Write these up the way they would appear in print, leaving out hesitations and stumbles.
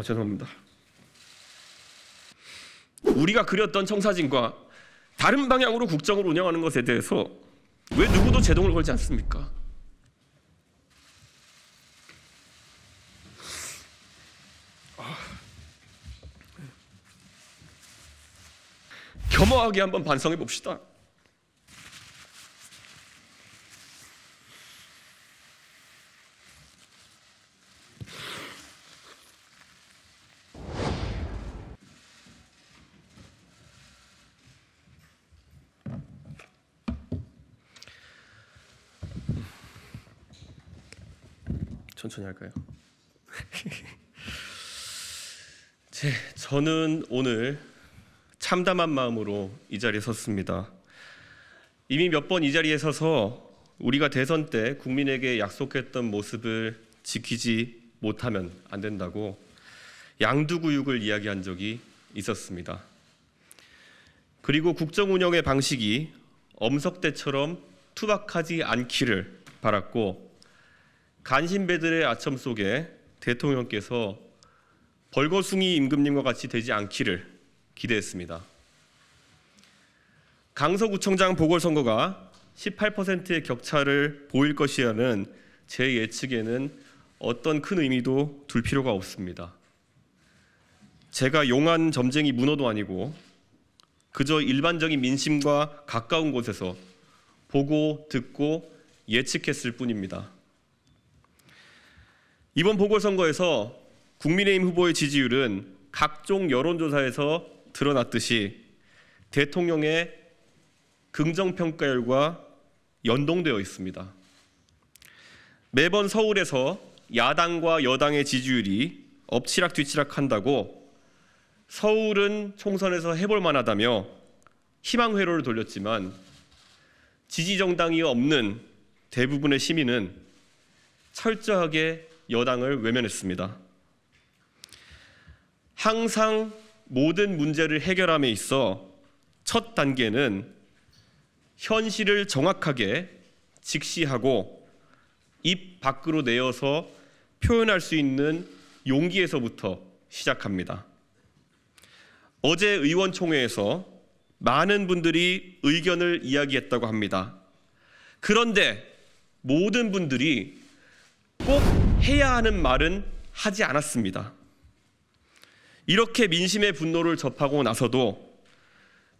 죄송합니다. 우리가 그렸던 청사진과 다른 방향으로 국정을 운영하는 것에 대해서 왜 누구도 제동을 걸지 않습니까? 겸허하게 한번 반성해 봅시다. 천천히 할까요? 저는 오늘 참담한 마음으로 이 자리에 섰습니다. 이미 몇 번 이 자리에 서서 우리가 대선 때 국민에게 약속했던 모습을 지키지 못하면 안 된다고 양두구육을 이야기한 적이 있었습니다. 그리고 국정 운영의 방식이 엄석대처럼 투박하지 않기를 바랐고, 간신배들의 아첨 속에 대통령께서 벌거숭이 임금님과 같이 되지 않기를 기대했습니다. 강서구청장 보궐선거가 18%의 격차를 보일 것이라는 제 예측에는 어떤 큰 의미도 둘 필요가 없습니다. 제가 용한 점쟁이 문어도 아니고 그저 일반적인 민심과 가까운 곳에서 보고 듣고 예측했을 뿐입니다. 이번 보궐선거에서 국민의힘 후보의 지지율은 각종 여론조사에서 드러났듯이 대통령의 긍정평가율과 연동되어 있습니다. 매번 서울에서 야당과 여당의 지지율이 엎치락뒤치락 한다고 서울은 총선에서 해볼 만하다며 희망회로를 돌렸지만, 지지정당이 없는 대부분의 시민은 철저하게 여당을 외면했습니다. 항상 모든 문제를 해결함에 있어 첫 단계는 현실을 정확하게 직시하고 입 밖으로 내어서 표현할 수 있는 용기에서부터 시작합니다. 어제 의원총회에서 많은 분들이 의견을 이야기했다고 합니다. 그런데 모든 분들이 꼭 해야 하는 말은 하지 않았습니다. 이렇게 민심의 분노를 접하고 나서도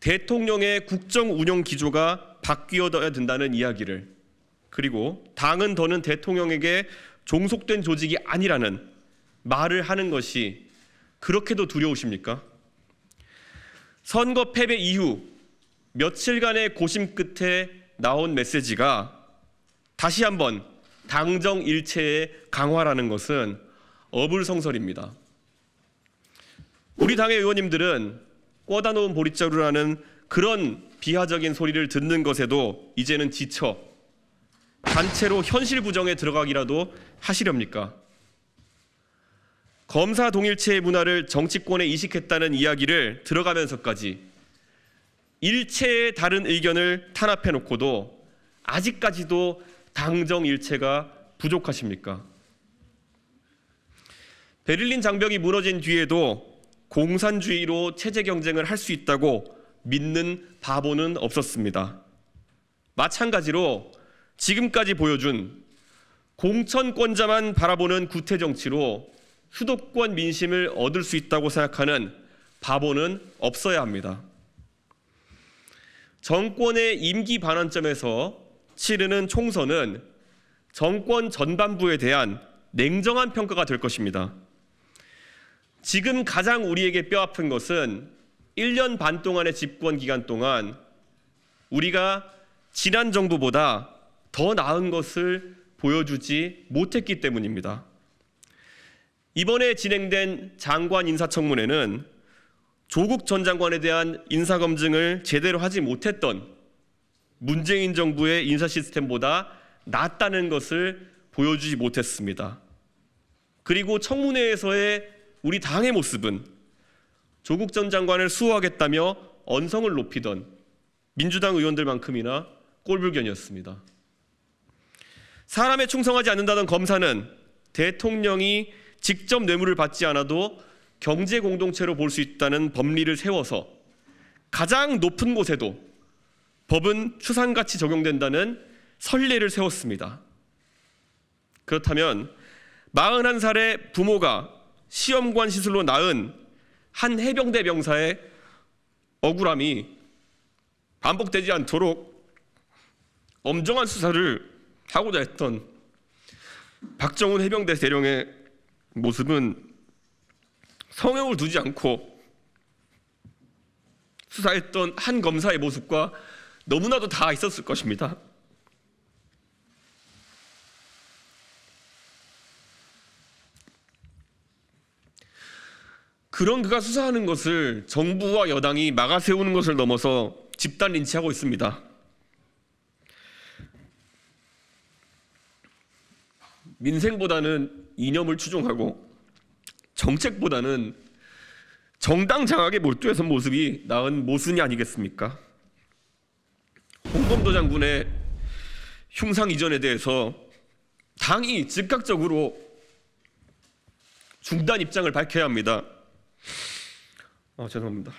대통령의 국정 운영 기조가 바뀌어야 된다는 이야기를, 그리고 당은 더는 대통령에게 종속된 조직이 아니라는 말을 하는 것이 그렇게도 두려우십니까? 선거 패배 이후 며칠간의 고심 끝에 나온 메시지가 다시 한번 당정 일체의 강화라는 것은 어불성설입니다. 우리 당의 의원님들은 꿔다 놓은 보릿자루라는 그런 비하적인 소리를 듣는 것에도 이제는 지쳐 단체로 현실 부정에 들어가기라도 하시렵니까? 검사 동일체의 문화를 정치권에 이식했다는 이야기를 들어가면서까지 일체의 다른 의견을 탄압해 놓고도 아직까지도 당정 일체가 부족하십니까? 베를린 장벽이 무너진 뒤에도 공산주의로 체제 경쟁을 할 수 있다고 믿는 바보는 없었습니다. 마찬가지로 지금까지 보여준 공천권자만 바라보는 구태 정치로 수도권 민심을 얻을 수 있다고 생각하는 바보는 없어야 합니다. 정권의 임기 반환점에서 치르는 총선은 정권 전반부에 대한 냉정한 평가가 될 것입니다. 지금 가장 우리에게 뼈아픈 것은 1년 반 동안의 집권 기간 동안 우리가 지난 정부보다 더 나은 것을 보여주지 못했기 때문입니다. 이번에 진행된 장관 인사청문회는 조국 전 장관에 대한 인사검증을 제대로 하지 못했던 문재인 정부의 인사 시스템보다 낫다는 것을 보여주지 못했습니다. 그리고 청문회에서의 우리 당의 모습은 조국 전 장관을 수호하겠다며 언성을 높이던 민주당 의원들만큼이나 꼴불견이었습니다. 사람에 충성하지 않는다던 검사는 대통령이 직접 뇌물을 받지 않아도 경제 공동체로 볼 수 있다는 법리를 세워서 가장 높은 곳에도 법은 추상같이 적용된다는 선례를 세웠습니다. 그렇다면 41살의 부모가 시험관 시술로 낳은 한 해병대 병사의 억울함이 반복되지 않도록 엄정한 수사를 하고자 했던 박정훈 해병대 대령의 모습은 성형을 두지 않고 수사했던 한 검사의 모습과 너무나도 다 있었을 것입니다. 그런 그가 수사하는 것을 정부와 여당이 막아세우는 것을 넘어서 집단 린치하고 있습니다. 민생보다는 이념을 추종하고 정책보다는 정당 장악에 몰두해선 모습이 나은 모순이 아니겠습니까? 홍범도 장군의 흉상 이전에 대해서 당이 즉각적으로 중단 입장을 밝혀야 합니다. 죄송합니다.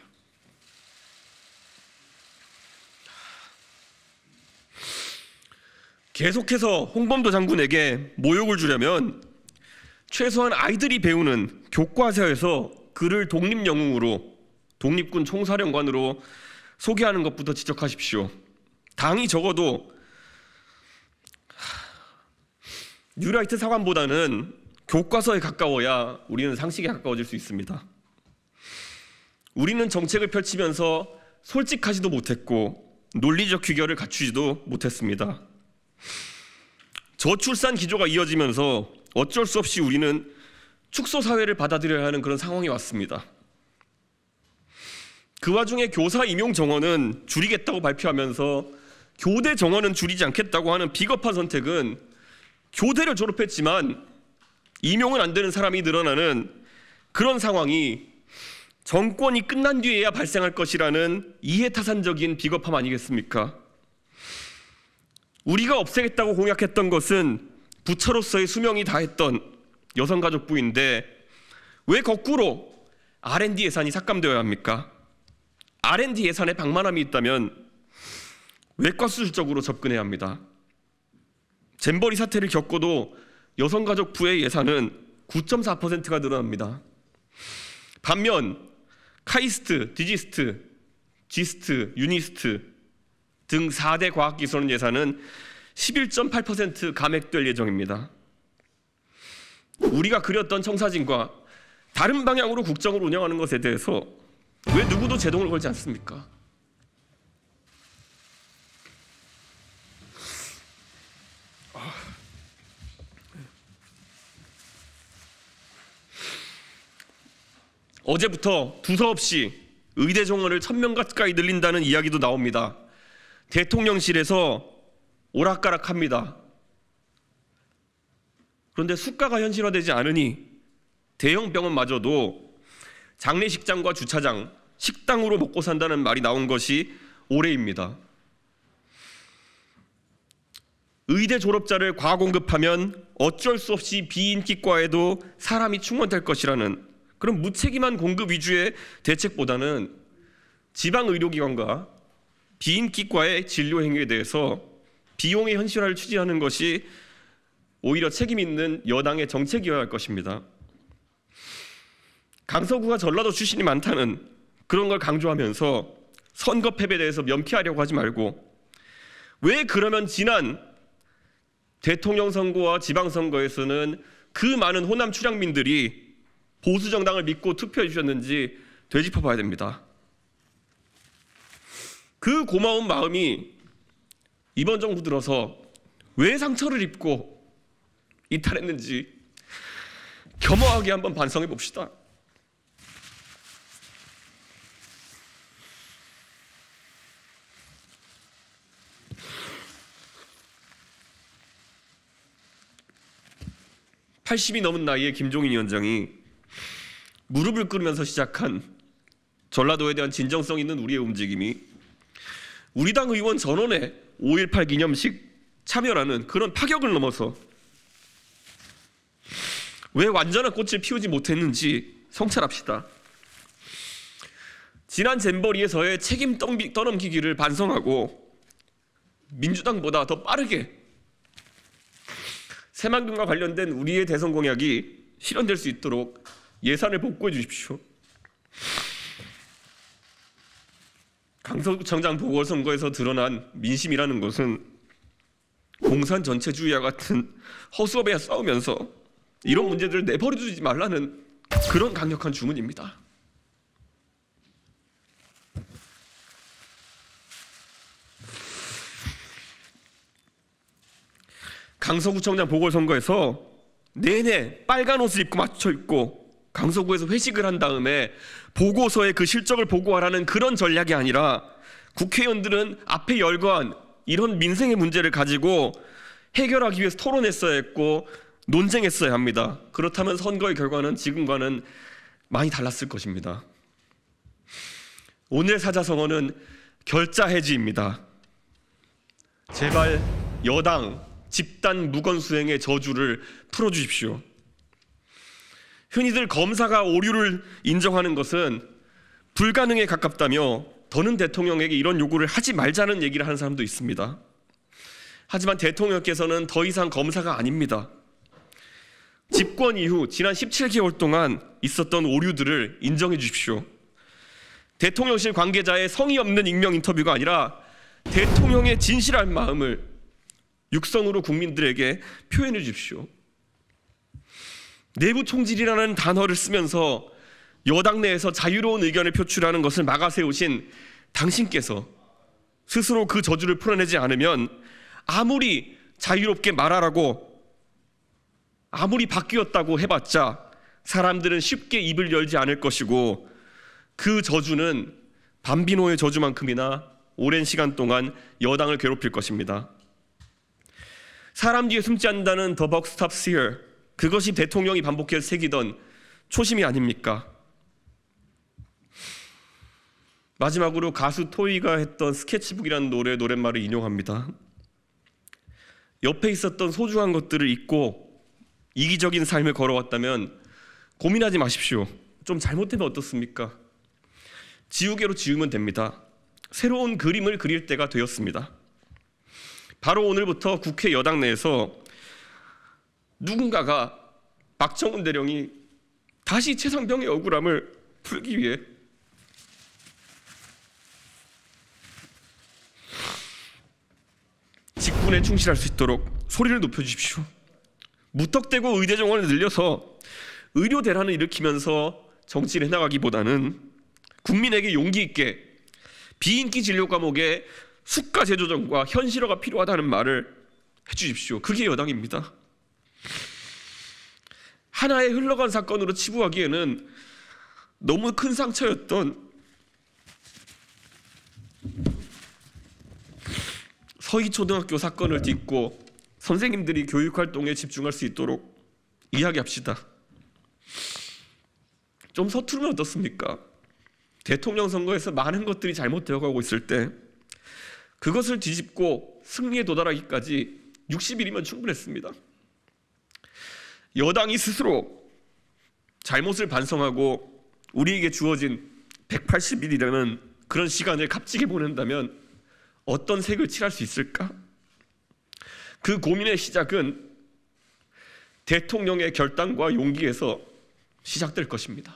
계속해서 홍범도 장군에게 모욕을 주려면 최소한 아이들이 배우는 교과서에서 그를 독립영웅으로, 독립군 총사령관으로 소개하는 것부터 지적하십시오. 당이 적어도 뉴라이트 사관보다는 교과서에 가까워야 우리는 상식에 가까워질 수 있습니다. 우리는 정책을 펼치면서 솔직하지도 못했고 논리적 귀결을 갖추지도 못했습니다. 저출산 기조가 이어지면서 어쩔 수 없이 우리는 축소 사회를 받아들여야 하는 그런 상황이 왔습니다. 그 와중에 교사 임용 정원은 줄이겠다고 발표하면서 교대 정원은 줄이지 않겠다고 하는 비겁한 선택은 교대를 졸업했지만 임용은 안 되는 사람이 늘어나는 그런 상황이 정권이 끝난 뒤에야 발생할 것이라는 이해타산적인 비겁함 아니겠습니까? 우리가 없애겠다고 공약했던 것은 부처로서의 수명이 다했던 여성가족부인데 왜 거꾸로 R&D 예산이 삭감되어야 합니까? R&D 예산에 방만함이 있다면 외과수술적으로 접근해야 합니다. 잼버리 사태를 겪고도 여성가족부의 예산은 9.4%가 늘어납니다. 반면 카이스트, 디지스트, 지스트, 유니스트 등 4대 과학기술 예산은 11.8% 감액될 예정입니다. 우리가 그렸던 청사진과 다른 방향으로 국정을 운영하는 것에 대해서 왜 누구도 제동을 걸지 않습니까? 어제부터 두서없이 의대 정원을 1000명 가까이 늘린다는 이야기도 나옵니다. 대통령실에서 오락가락합니다. 그런데 수가가 현실화되지 않으니 대형 병원마저도 장례식장과 주차장, 식당으로 먹고 산다는 말이 나온 것이 올해입니다. 의대 졸업자를 과공급하면 어쩔 수 없이 비인기과에도 사람이 충원될 것이라는 그런 무책임한 공급 위주의 대책보다는 지방 의료기관과 비인기과의 진료 행위에 대해서 비용의 현실화를 추진하는 것이 오히려 책임 있는 여당의 정책이어야 할 것입니다. 강서구가 전라도 출신이 많다는 그런 걸 강조하면서 선거 패배에 대해서 면피하려고 하지 말고 왜 그러면 지난 대통령 선거와 지방선거에서는 그 많은 호남 출향민들이 보수 정당을 믿고 투표해 주셨는지 되짚어 봐야 됩니다. 그 고마운 마음이 이번 정부 들어서 왜 상처를 입고 이탈했는지 겸허하게 한번 반성해 봅시다. (80이) 넘은 나이에 김종인 위원장이 무릎을 꿇으면서 시작한 전라도에 대한 진정성 있는 우리의 움직임이 우리 당 의원 전원의 5.18 기념식 참여라는 그런 파격을 넘어서 왜 완전한 꽃을 피우지 못했는지 성찰합시다. 지난 잼버리에서의 책임 떠넘기기를 반성하고 민주당보다 더 빠르게 새만금과 관련된 우리의 대선 공약이 실현될 수 있도록 예산을 복구해 주십시오. 강서구청장 보궐선거에서 드러난 민심이라는 것은 공산 전체주의와 같은 허수아비와 싸우면서 이런 문제들을 내버려 두지 말라는 그런 강력한 주문입니다. 강서구청장 보궐선거에서 내내 빨간 옷을 입고 맞춰 입고 강서구에서 회식을 한 다음에 보고서에 그 실적을 보고하라는 그런 전략이 아니라 국회의원들은 앞에 열거한 이런 민생의 문제를 가지고 해결하기 위해서 토론했어야 했고 논쟁했어야 합니다. 그렇다면 선거의 결과는 지금과는 많이 달랐을 것입니다. 오늘 사자성어는 결자 해지입니다. 제발 여당 집단 무건수행의 저주를 풀어주십시오. 흔히들 검사가 오류를 인정하는 것은 불가능에 가깝다며 더는 대통령에게 이런 요구를 하지 말자는 얘기를 하는 사람도 있습니다. 하지만 대통령께서는 더 이상 검사가 아닙니다. 집권 이후 지난 17개월 동안 있었던 오류들을 인정해 주십시오. 대통령실 관계자의 성의 없는 익명 인터뷰가 아니라 대통령의 진실한 마음을 육성으로 국민들에게 표현해 주십시오. 내부 총질이라는 단어를 쓰면서 여당 내에서 자유로운 의견을 표출하는 것을 막아세우신 당신께서 스스로 그 저주를 풀어내지 않으면 아무리 자유롭게 말하라고 아무리 바뀌었다고 해봤자 사람들은 쉽게 입을 열지 않을 것이고 그 저주는 밤비노의 저주만큼이나 오랜 시간 동안 여당을 괴롭힐 것입니다. 사람 뒤에 숨지 않는다는 The buck stops here, 그것이 대통령이 반복해서 새기던 초심이 아닙니까? 마지막으로 가수 토이가 했던 스케치북이라는 노랫말을 인용합니다. 옆에 있었던 소중한 것들을 잊고 이기적인 삶을 걸어왔다면 고민하지 마십시오. 좀 잘못되면 어떻습니까? 지우개로 지우면 됩니다. 새로운 그림을 그릴 때가 되었습니다. 바로 오늘부터 국회 여당 내에서 누군가가 박정훈 대령이 다시 최상병의 억울함을 풀기 위해 직분에 충실할 수 있도록 소리를 높여주십시오. 무턱대고 의대 정원을 늘려서 의료 대란을 일으키면서 정치를 해나가기보다는 국민에게 용기 있게 비인기 진료 과목에 수가 재조정과 현실화가 필요하다는 말을 해주십시오. 그게 여당입니다. 하나의 흘러간 사건으로 치부하기에는 너무 큰 상처였던 서희초등학교 사건을 딛고 선생님들이 교육활동에 집중할 수 있도록 이야기합시다. 좀 서투르면 어떻습니까? 대통령 선거에서 많은 것들이 잘못되어 가고 있을 때 그것을 뒤집고 승리에 도달하기까지 60일이면 충분했습니다. 여당이 스스로 잘못을 반성하고 우리에게 주어진 180일이라는 그런 시간을 값지게 보낸다면 어떤 색을 칠할 수 있을까? 그 고민의 시작은 대통령의 결단과 용기에서 시작될 것입니다.